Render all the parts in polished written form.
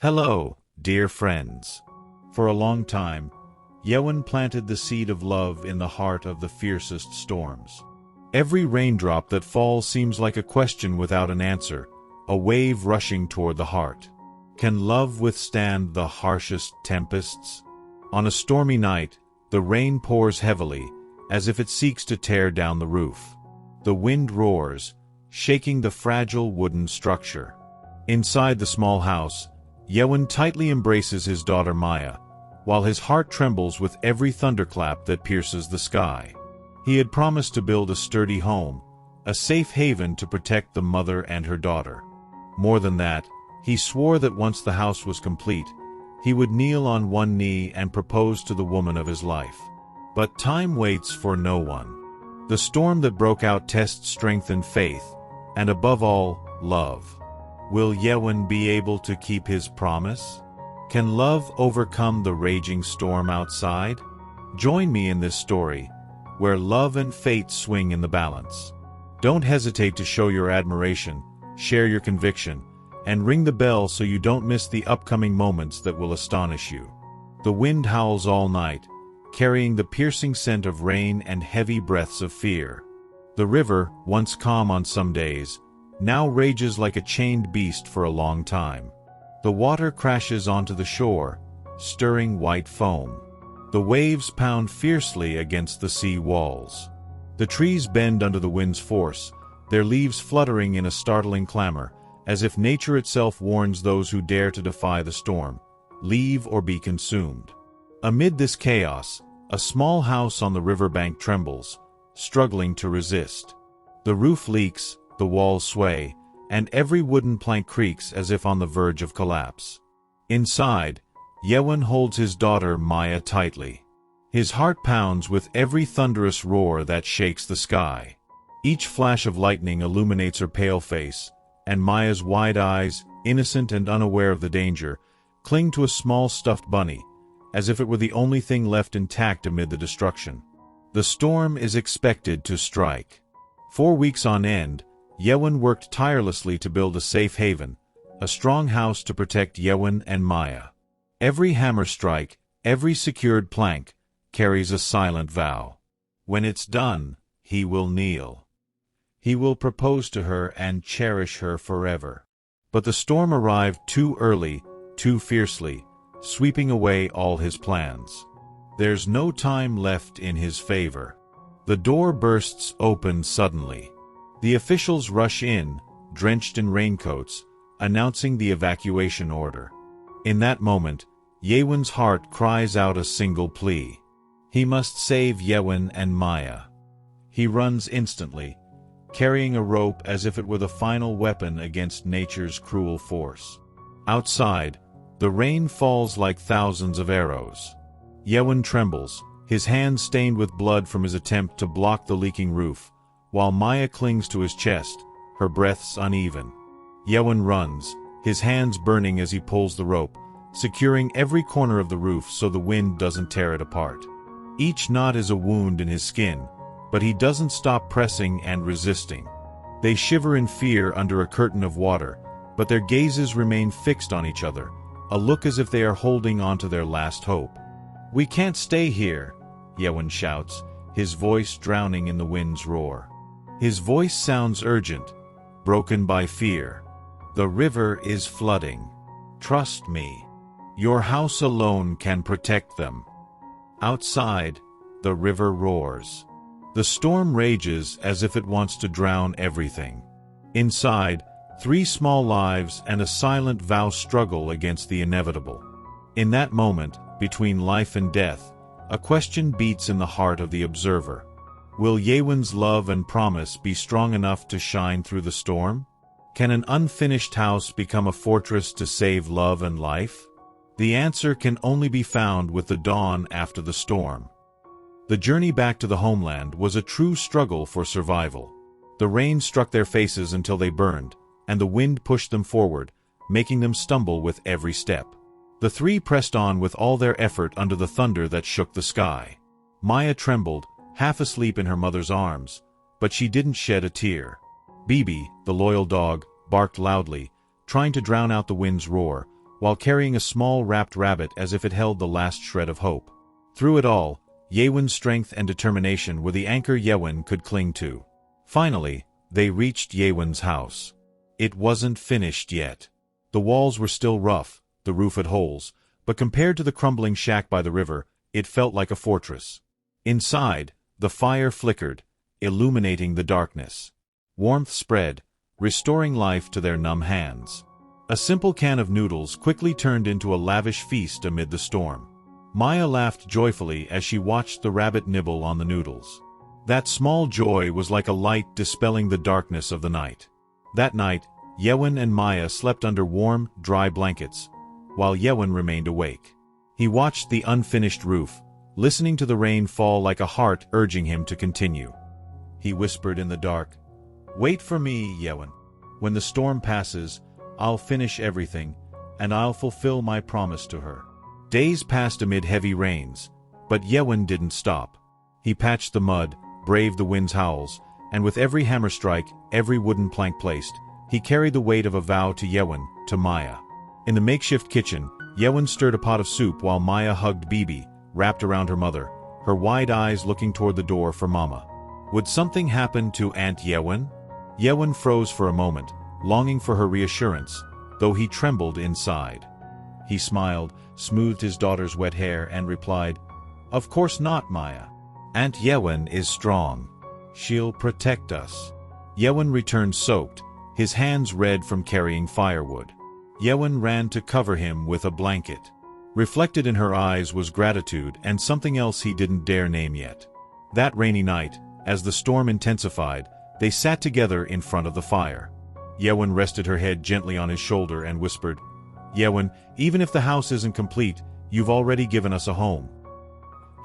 Hello, dear friends. For a long time, Huyen planted the seed of love in the heart of the fiercest storms. Every raindrop that falls seems like a question without an answer, a wave rushing toward the heart. Can love withstand the harshest tempests? On a stormy night, the rain pours heavily, as if it seeks to tear down the roof. The wind roars, shaking the fragile wooden structure. Inside the small house, Huyen tightly embraces his daughter Maya, while his heart trembles with every thunderclap that pierces the sky. He had promised to build a sturdy home, a safe haven to protect the mother and her daughter. More than that, he swore that once the house was complete, he would kneel on one knee and propose to the woman of his life. But time waits for no one. The storm that broke out tests strength and faith, and above all, love. Will Huyen be able to keep his promise? Can love overcome the raging storm outside? Join me in this story, where love and fate swing in the balance. Don't hesitate to show your admiration, share your conviction, and ring the bell so you don't miss the upcoming moments that will astonish you. The wind howls all night, carrying the piercing scent of rain and heavy breaths of fear. The river, once calm on some days, now rages like a chained beast for a long time. The water crashes onto the shore, stirring white foam. The waves pound fiercely against the sea walls. The trees bend under the wind's force, their leaves fluttering in a startling clamor, as if nature itself warns those who dare to defy the storm, leave or be consumed. Amid this chaos, a small house on the riverbank trembles, struggling to resist. The roof leaks, the walls sway, and every wooden plank creaks as if on the verge of collapse. Inside, Huyen holds his daughter Maya tightly. His heart pounds with every thunderous roar that shakes the sky. Each flash of lightning illuminates her pale face, and Maya's wide eyes, innocent and unaware of the danger, cling to a small stuffed bunny, as if it were the only thing left intact amid the destruction. The storm is expected to strike. 4 weeks on end, Huyen worked tirelessly to build a safe haven, a strong house to protect Huyen and Maya. Every hammer strike, every secured plank, carries a silent vow. When it's done, he will kneel. He will propose to her and cherish her forever. But the storm arrived too early, too fiercely, sweeping away all his plans. There's no time left in his favor. The door bursts open suddenly. The officials rush in, drenched in raincoats, announcing the evacuation order. In that moment, Huyen's heart cries out a single plea. He must save Huyen and Maya. He runs instantly, carrying a rope as if it were the final weapon against nature's cruel force. Outside, the rain falls like thousands of arrows. Huyen trembles, his hands stained with blood from his attempt to block the leaking roof, while Maya clings to his chest, her breaths uneven. Huyen runs, his hands burning as he pulls the rope, securing every corner of the roof so the wind doesn't tear it apart. Each knot is a wound in his skin, but he doesn't stop pressing and resisting. They shiver in fear under a curtain of water, but their gazes remain fixed on each other, a look as if they are holding on to their last hope. "We can't stay here," Huyen shouts, his voice drowning in the wind's roar. His voice sounds urgent, broken by fear. "The river is flooding. Trust me. Your house alone can protect them." Outside, the river roars. The storm rages as if it wants to drown everything. Inside, 3 small lives and a silent vow struggle against the inevitable. In that moment, between life and death, a question beats in the heart of the observer. Will Huyen's love and promise be strong enough to shine through the storm? Can an unfinished house become a fortress to save love and life? The answer can only be found with the dawn after the storm. The journey back to the homeland was a true struggle for survival. The rain struck their faces until they burned, and the wind pushed them forward, making them stumble with every step. The 3 pressed on with all their effort under the thunder that shook the sky. Maya trembled, half asleep in her mother's arms, but she didn't shed a tear. Bibi, the loyal dog, barked loudly, trying to drown out the wind's roar, while carrying a small wrapped rabbit as if it held the last shred of hope. Through it all, Huyen's strength and determination were the anchor Huyen could cling to. Finally, they reached Huyen's house. It wasn't finished yet. The walls were still rough, the roof had holes, but compared to the crumbling shack by the river, it felt like a fortress. Inside, the fire flickered, illuminating the darkness. Warmth spread, restoring life to their numb hands. A simple can of noodles quickly turned into a lavish feast amid the storm. Maya laughed joyfully as she watched the rabbit nibble on the noodles. That small joy was like a light dispelling the darkness of the night. That night, Huyen and Maya slept under warm, dry blankets, while Huyen remained awake. He watched the unfinished roof, listening to the rain fall like a heart urging him to continue. He whispered in the dark, "Wait for me, Huyen. When the storm passes, I'll finish everything, and I'll fulfill my promise to her." Days passed amid heavy rains, but Huyen didn't stop. He patched the mud, braved the wind's howls, and with every hammer strike, every wooden plank placed, he carried the weight of a vow to Huyen, to Maya. In the makeshift kitchen, Huyen stirred a pot of soup while Maya hugged Bibi, wrapped around her mother, her wide eyes looking toward the door for Mama. Would something happen to Aunt Huyen? Huyen froze for a moment, longing for her reassurance, though he trembled inside. He smiled, smoothed his daughter's wet hair, and replied, "Of course not, Maya. Aunt Huyen is strong. She'll protect us." Huyen returned soaked, his hands red from carrying firewood. Huyen ran to cover him with a blanket. Reflected in her eyes was gratitude and something else he didn't dare name yet. That rainy night, as the storm intensified, they sat together in front of the fire. Huyen rested her head gently on his shoulder and whispered, "Huyen, even if the house isn't complete, you've already given us a home."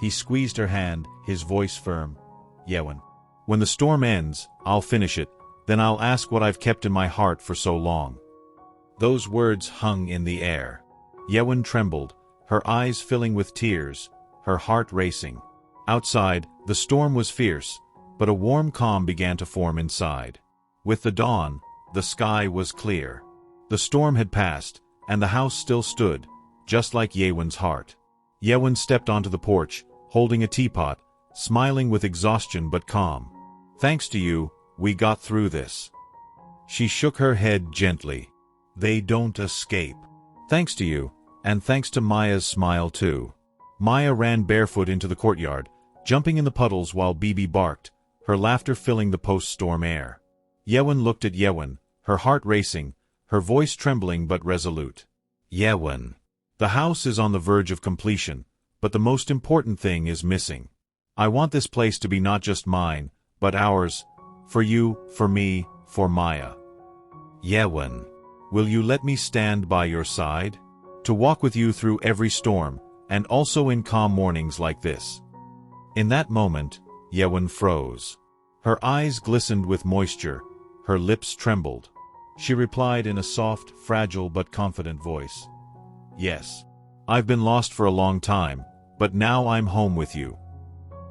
He squeezed her hand, his voice firm. "Huyen, when the storm ends, I'll finish it, then I'll ask what I've kept in my heart for so long." Those words hung in the air. Huyen trembled, her eyes filling with tears, her heart racing. Outside, the storm was fierce, but a warm calm began to form inside. With the dawn, the sky was clear. The storm had passed, and the house still stood, just like Huyen's heart. Huyen stepped onto the porch, holding a teapot, smiling with exhaustion but calm. "Thanks to you, we got through this." She shook her head gently. "They don't escape. Thanks to you, and thanks to Maya's smile too." Maya ran barefoot into the courtyard, jumping in the puddles while Bibi barked, her laughter filling the post-storm air. Huyen looked at Huyen, her heart racing, her voice trembling but resolute. "Huyen, the house is on the verge of completion, but the most important thing is missing. I want this place to be not just mine, but ours, for you, for me, for Maya. Huyen, will you let me stand by your side? To walk with you through every storm, and also in calm mornings like this." In that moment, Huyen froze. Her eyes glistened with moisture, her lips trembled. She replied in a soft, fragile but confident voice, "Yes. I've been lost for a long time, but now I'm home with you."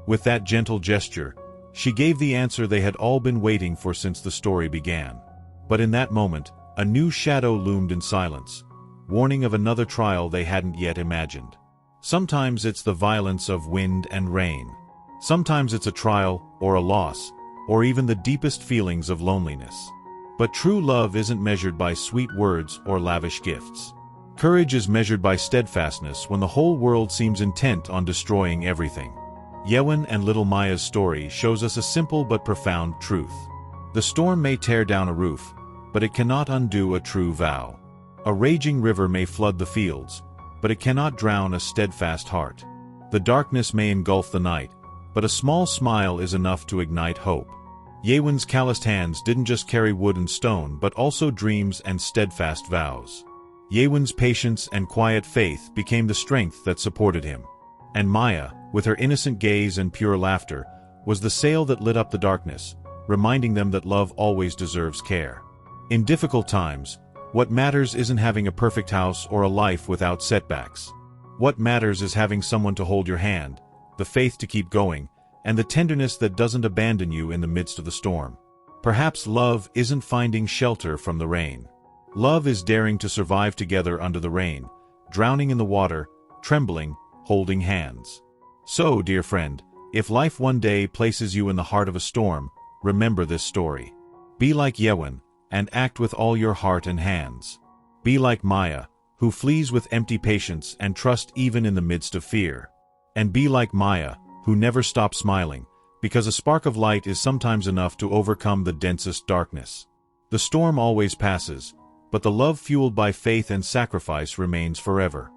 With that gentle gesture, she gave the answer they had all been waiting for since the story began. But in that moment, a new shadow loomed in silence, warning of another trial they hadn't yet imagined. Sometimes it's the violence of wind and rain. Sometimes it's a trial, or a loss, or even the deepest feelings of loneliness. But true love isn't measured by sweet words or lavish gifts. Courage is measured by steadfastness when the whole world seems intent on destroying everything. Huyen and little Maya's story shows us a simple but profound truth. The storm may tear down a roof, but it cannot undo a true vow. A raging river may flood the fields, but it cannot drown a steadfast heart. The darkness may engulf the night, but a small smile is enough to ignite hope. Huyen's calloused hands didn't just carry wood and stone but also dreams and steadfast vows. Huyen's patience and quiet faith became the strength that supported him. And Maya, with her innocent gaze and pure laughter, was the sail that lit up the darkness, reminding them that love always deserves care. In difficult times, what matters isn't having a perfect house or a life without setbacks. What matters is having someone to hold your hand, the faith to keep going, and the tenderness that doesn't abandon you in the midst of the storm. Perhaps love isn't finding shelter from the rain. Love is daring to survive together under the rain, drowning in the water, trembling, holding hands. So, dear friend, if life one day places you in the heart of a storm, remember this story. Be like Huyen, and act with all your heart and hands. Be like Maya, who flees with empty patience and trust even in the midst of fear. And be like Maya, who never stops smiling, because a spark of light is sometimes enough to overcome the densest darkness. The storm always passes, but the love fueled by faith and sacrifice remains forever.